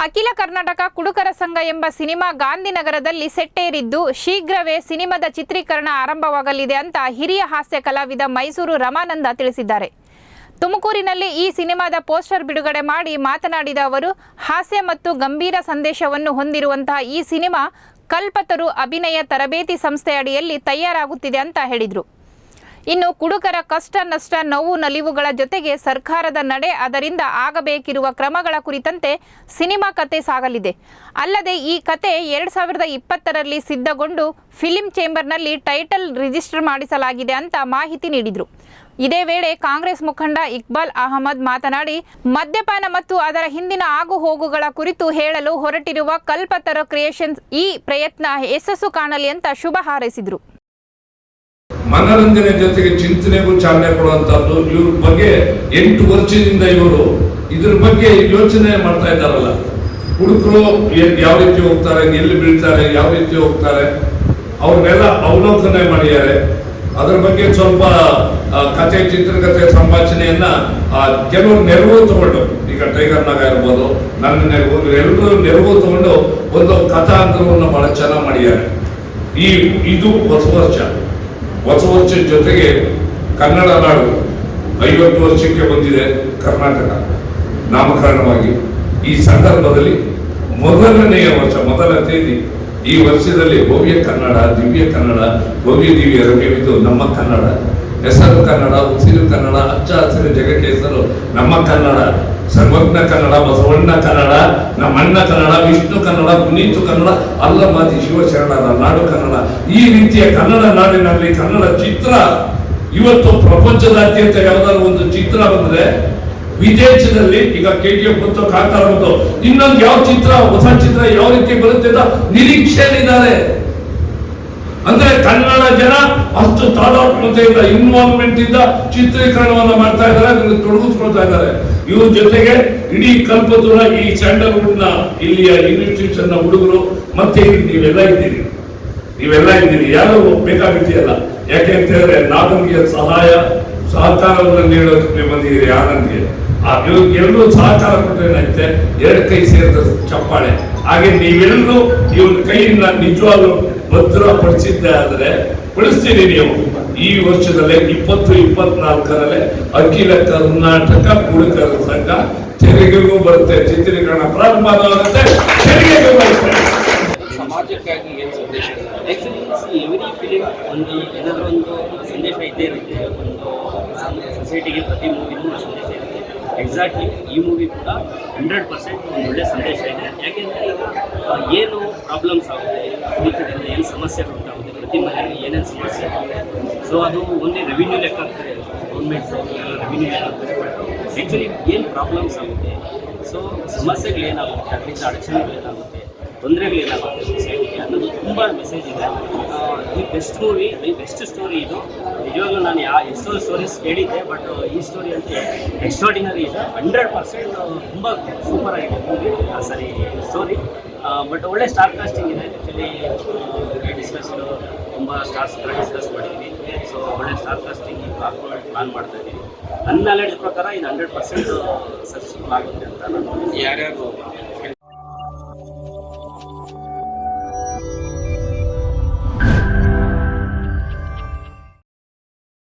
ಅಖಿಲ ಕರ್ನಾಟಕ ಕುಡುಕರ ಸಂಘ ಎಂಬ ಸಿನಿಮಾ ಗಾಂಧಿನಗರದಲ್ಲಿ ಸೆಟ್ಟೇರಿದ್ದು ಶೀಘ್ರವೇ ಸಿನಿಮಾದ ಚಿತ್ರೀಕರಣ ಆರಂಭವಾಗಲಿದೆ ಅಂತ ಹಿರಿಯ ಹಾಸ್ಯ ಕಲಾವಿದ ಮೈಸೂರು ರಮಾನಂದ ತಿಳಿಸಿದ್ದಾರೆ. ತುಮಕೂರಿನಲ್ಲಿ ಈ ಸಿನಿಮಾದ ಪೋಸ್ಟರ್ ಬಿಡುಗಡೆ ಮಾಡಿ ಮಾತನಾಡಿದ ಅವರು, ಹಾಸ್ಯ ಮತ್ತು ಗಂಭೀರ ಸಂದೇಶವನ್ನು ಹೊಂದಿರುವಂತಹ ಈ ಸಿನಿಮಾ ಕಲ್ಪತರು ಅಭಿನಯ ತರಬೇತಿ ಸಂಸ್ಥೆ ಅಡಿಯಲ್ಲಿ ತಯಾರಾಗುತ್ತಿದೆ ಅಂತ ಹೇಳಿದರು. ಇನ್ನು ಕುಡುಕರ ಕಷ್ಟ ನಷ್ಟ ನೋವು ನಲಿವುಗಳ ಜೊತೆಗೆ ಸರ್ಕಾರದ ನಡೆ, ಅದರಿಂದ ಆಗಬೇಕಿರುವ ಕ್ರಮಗಳ ಕುರಿತಂತೆ ಸಿನಿಮಾ ಕತೆ ಸಾಗಲಿದೆ. ಅಲ್ಲದೆ ಈ ಕತೆ 2020ರಲ್ಲಿ ಸಿದ್ಧಗೊಂಡು ಫಿಲ್ಮ್ ಚೇಂಬರ್ನಲ್ಲಿ ಟೈಟಲ್ ರಿಜಿಸ್ಟರ್ ಮಾಡಿಸಲಾಗಿದೆ ಅಂತ ಮಾಹಿತಿ ನೀಡಿದರು. ಇದೇ ವೇಳೆ ಕಾಂಗ್ರೆಸ್ ಮುಖಂಡ ಇಕ್ಬಾಲ್ ಅಹಮದ್ ಮಾತನಾಡಿ, ಮದ್ಯಪಾನ ಮತ್ತು ಅದರ ಹಿಂದಿನ ಆಗು ಹೋಗುಗಳ ಕುರಿತು ಹೇಳಲು ಹೊರಟಿರುವ ಕಲ್ಪತರು ಕ್ರಿಯೇಷನ್ಸ್ ಈ ಪ್ರಯತ್ನ ಯಶಸ್ಸು ಕಾಣಲಿ ಅಂತ ಶುಭ ಹಾರೈಸಿದರು. ಮನರಂಜನೆ ಜೊತೆಗೆ ಚಿಂತನೆಗೂ ಚಾಲನೆ ಕೊಡುವಂತದ್ದು. ಇವ್ರ ಬಗ್ಗೆ 8 ವರ್ಷದಿಂದ ಇವರು ಇದ್ರ ಬಗ್ಗೆ ಯೋಚನೆ ಮಾಡ್ತಾ ಇದ್ದಾರಲ್ಲ. ಹುಡುಗರು ಯಾವ ರೀತಿ ಹೋಗ್ತಾರೆ, ಎಲ್ಲಿ ಬೀಳ್ತಾರೆ, ಯಾವ ರೀತಿ ಹೋಗ್ತಾರೆ, ಅವ್ರನ್ನೆಲ್ಲ ಅವಲೋಕನೆ ಮಾಡಿದ್ದಾರೆ. ಅದ್ರ ಬಗ್ಗೆ ಸ್ವಲ್ಪ ಕಥೆ, ಚಿತ್ರಕಥೆ, ಸಂಭಾಷಣೆಯನ್ನ ಕೆಲವರು ನೆರವು ತಗೊಂಡು, ಈಗ ಟೈಗರ್ ನಾಗ ಇರ್ಬೋದು, ನನ್ನ ನೆರವು, ಎಲ್ಲರೂ ನೆರವು ತಗೊಂಡು ಒಂದು ಕಥಾಂತರವನ್ನು ಬಹಳ ಚೆನ್ನಾಗಿ ಮಾಡಿದ್ದಾರೆ. ಇದು ಹೊಸ ವರ್ಷ ಜೊತೆಗೆ ಕನ್ನಡ ನಾಡು 50 ವರ್ಷಕ್ಕೆ ಬಂದಿದೆ. ಕರ್ನಾಟಕ ನಾಮಕರಣವಾಗಿ ಈ ಸಂದರ್ಭದಲ್ಲಿ ಮೊದಲನೆಯ ವರ್ಷ, ಮೊದಲ ತೇದಿ ಈ ವರ್ಷದಲ್ಲಿ ಭವ್ಯ ಕನ್ನಡ, ದಿವ್ಯ ಕನ್ನಡ, ಭವ್ಯ ದಿವ್ಯ ರಮ್ಯವಿದು ನಮ್ಮ ಕನ್ನಡ, ಹೆಸರು ಕನ್ನಡ, ಉಸಿರು ಕನ್ನಡ, ಹಚ್ಚ ಹಸಿರು ಜಗಕ್ಕೆ ಹೆಸರು ನಮ್ಮ ಕನ್ನಡ, ಸರ್ವಜ್ಞ ಕನ್ನಡ, ಬಸವಣ್ಣ ಕನ್ನಡ, ನಮ್ಮಣ್ಣ ಕನ್ನಡ, ವಿಷ್ಣು ಕನ್ನಡ, ಪುನೀತು ಕನ್ನಡ, ಅಲ್ಲಮಾದಿ ಶಿವಶರಣರ ನಾಡು ಕನ್ನಡ. ಈ ರೀತಿಯ ಕನ್ನಡ ನಾಡಿನಲ್ಲಿ ಕನ್ನಡ ಚಿತ್ರ ಇವತ್ತು ಪ್ರಪಂಚದಾದ್ಯಂತ ಯಾವ್ದಾದ್ರು ಒಂದು ಚಿತ್ರ ಬಂದ್ರೆ, ವಿದೇಶದಲ್ಲಿ ಈಗ KGF ಬಂತು, ಕಾಂತಾರ ಬಂತು, ಇನ್ನೊಂದು ಯಾವ ಚಿತ್ರ, ಹೊಸ ಚಿತ್ರ ಯಾವ ರೀತಿ ಬರುತ್ತೆ ಅಂತ ನಿರೀಕ್ಷೆಯಲ್ಲಿದ್ದಾರೆ. ಅಂದ್ರೆ ಕನ್ನಡ ಜನ ಅಷ್ಟು ತಾದಾತ್ಮತೆಯಿಂದ, ಇನ್ವಾಲ್ವ್ಮೆಂಟ್ ಇಂದ ಚಿತ್ರೀಕರಣವನ್ನು ಮಾಡ್ತಾ ಇದ್ದಾರೆ, ಅದನ್ನು ತೊಡಗಿಸ್ಕೊಳ್ತಾ ಇದ್ದಾರೆ. ಇವ್ರ ಜೊತೆಗೆ ಇಡೀ ಕಲ್ಪತುರ, ಈ ಸ್ಯಾಂಡಲ್ವುಡ್ ನ ಇಲ್ಲಿಯ ಇನ್ಸ್ಟಿಟ್ಯೂಷನ್ ನ ಹುಡುಗರು, ಮತ್ತೆ ನೀವೆಲ್ಲ ಇದ್ದೀರಿ, ಯಾರು ಬೇಕಾಗಿದೆಯಲ್ಲ. ಯಾಕೆ ಅಂತ ಹೇಳಿದ್ರೆ ನಾದನ್ಗೆ ಸಹಕಾರವನ್ನು ನೀಡೋದಕ್ಕೆ ಬಂದಿದ್ದೀರಿ. ಆನಂದ್ಗೆ ಎಲ್ಲರೂ ಸಹಕಾರ ಕೊಟ್ಟರೆ ಏನಾಗುತ್ತೆ, 2 ಕೈ ಸೇರಿದ ಚಪ್ಪಾಳೆ. ಹಾಗೆ ನೀವೆಲ್ಲರೂ ಇವ್ರ ಕೈಯಿಂದ ನಿಜವಾಗ್ಲೂ ಭದ್ರಪಡಿಸಿದ್ದೆ ಆದರೆ ಪಡಿಸ್ತೀರಿ ನೀವು. ಈ ವರ್ಷದಲ್ಲೇ 2024ರಲ್ಲಿ ಅಖಿಲ ಕರ್ನಾಟಕ ಕುಡುಕರ ಸಂಘ ತೆರಿಗೆಗೂ ಬರುತ್ತೆ, ಚಿತ್ರೀಕರಣ ಪ್ರಾರಂಭ ಆಗುತ್ತೆ, ತೆರಿಗೆಗೂ ಬರುತ್ತೆ. ಸಮಾಜಕ್ಕಾಗಿ ಏನು ಸಂದೇಶ? ಆ್ಯಕ್ಚುಲಿ ಎವ್ರಿ ಫಿಲಿಮ್ ಒಂದು ಏನಾದರೂ ಒಂದು ಸಂದೇಶ ಇದ್ದೇ ಇರುತ್ತೆ. ಒಂದು ಸೊಸೈಟಿಗೆ ಪ್ರತಿ ಮೂವಿನೂ ಸಂದೇಶ ಇರುತ್ತೆ. ಎಕ್ಸಾಕ್ಟ್ಲಿ ಈ ಮೂವಿ ಕೂಡ 100% ಒಂದು ಒಳ್ಳೆಯ ಸಂದೇಶ ಇದೆ. ಯಾಕೆಂದರೆ ಏನು ಪ್ರಾಬ್ಲಮ್ಸ್ ಆಗುತ್ತೆ, ಕುಡಿತದಿಂದ ಏನು ಸಮಸ್ಯೆಗಳು ಉಂಟಾಗುತ್ತೆ, ಪ್ರತಿ ಮನೆಯಲ್ಲಿ ಏನೇನು ಸಮಸ್ಯೆ ಆಗುತ್ತೆ. ಸೊ ಅದು ಓನ್ಲಿ ರೆವಿನ್ಯೂ ಲೆಕ್ಕ ಆಗ್ತಾರೆ, ಗೌರ್ಮೆಂಟ್ಸ್ ಎಲ್ಲ ರೆವಿನ್ಯೂ ಲೆಕ್ಕ ಆಗ್ತಾರೆ. ಬಟ್ ಆ್ಯಕ್ಚುಲಿ ಏನು ಪ್ರಾಬ್ಲಮ್ಸ್ ಆಗುತ್ತೆ, ಸೊ ಸಮಸ್ಯೆಗಳೇನಾಗುತ್ತೆ, ಅದರಿಂದ ಅಡಚಣೆಗಳೇನಾಗುತ್ತೆ, ತೊಂದರೆಗಳೇನಾಗುತ್ತೆ ಸೊಸೈಟಿಗೆ ಅನ್ನೋದು ತುಂಬ ಮೆಸೇಜ್ ಇದೆ. ಈ ಬೆಸ್ಟ್ ಮೂವಿ, ಈ ಬೆಸ್ಟ್ ಸ್ಟೋರಿ ಇದು. ನಿಜವಾಗ್ಲೂ ನಾನು ಎಷ್ಟೋ ಸ್ಟೋರೀಸ್ ಕೇಳಿದ್ದೆ, ಬಟ್ ಈ ಸ್ಟೋರಿ ಅಂತೂ ಎಕ್ಸ್ಟ್ರಾರ್ಡಿನರಿ ಇದೆ. 100% ತುಂಬ ಸೂಪರ್ ಆಗಿದೆ ಮೂವಿ, ಸರಿ ಸ್ಟೋರಿ. ಬಟ್ ಒಳ್ಳೆ ಸ್ಟಾರ್ ಕಾಸ್ಟಿಂಗ್ ಇದೆ. ಆ್ಯಕ್ಚುಲಿ ಡಿಸ್ಕಸ್ಡು ತುಂಬ ಸ್ಟಾರ್ಸ್ ಹತ್ರ ಡಿಸ್ಕಸ್ ಮಾಡಿದ್ವಿ. ಸೊ ಒಳ್ಳೆ ಸ್ಟಾರ್ ಕಾಸ್ಟಿಂಗ್ ಹಾಕೊಂಡು ಪ್ಲಾನ್ ಮಾಡ್ತಾ ಇದ್ದೀವಿ. ನನ್ನ ನಾಲೆಡ್ಜ್ ಪ್ರಕಾರ ಇದು 100% ಸಕ್ಸಸ್ಫುಲ್ ಆಗುತ್ತೆ ಅಂತ ನಾನು. ಯಾರ್ಯಾರು